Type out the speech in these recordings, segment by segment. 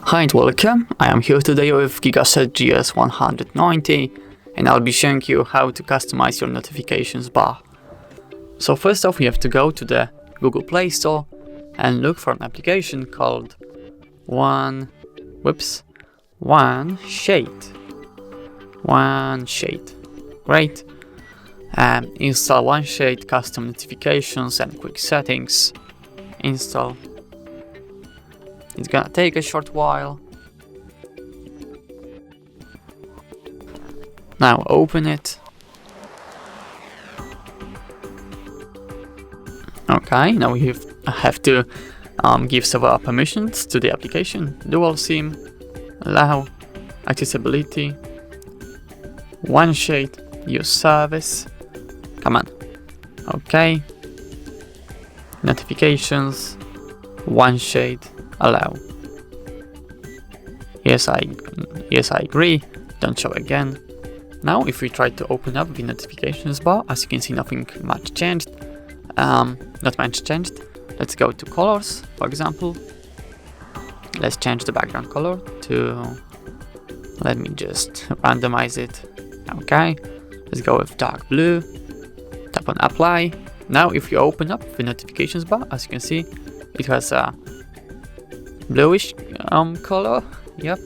Hi and welcome, I am here today with GIGASET GS190 and I'll be showing you how to customize your notifications bar. So first off, we have to go to the Google Play Store and look for an application called OneShade. Great. Install OneShade, custom notifications and quick settings. Install. It's gonna take a short while. Now open it. Okay, now we have to give several permissions to the application. Dual SIM, allow, accessibility, OneShade, use service. Come on. Okay. Notifications, OneShade, allow. Yes, I agree. Don't show again. Now, if we try to open up the notifications bar, as you can see, nothing much changed. Not much changed. Let's go to colors, for example. Let's change the background color to. Let me just randomize it. Okay. Let's go with dark blue. Tap on apply. Now, if you open up the notifications bar, as you can see, it has a bluish color. Yep.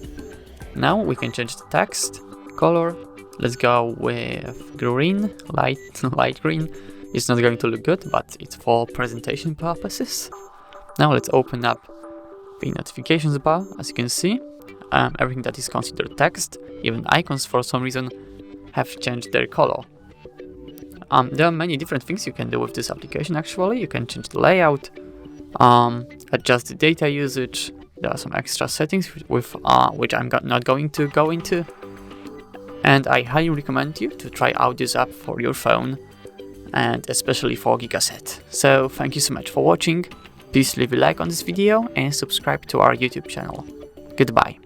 Now we can change the text color. Let's go with green, light green. It's not going to look good, but it's for presentation purposes. Now let's open up the notifications bar. As you can see, everything that is considered text, even icons for some reason, have changed their color. There are many different things you can do with this application. Actually, you can change the layout, adjust the data usage. There are some extra settings with which I'm not going to go into. And I highly recommend you to try out this app for your phone, and especially for GIGASET. So thank you so much for watching. Please leave a like on this video and subscribe to our YouTube channel. Goodbye.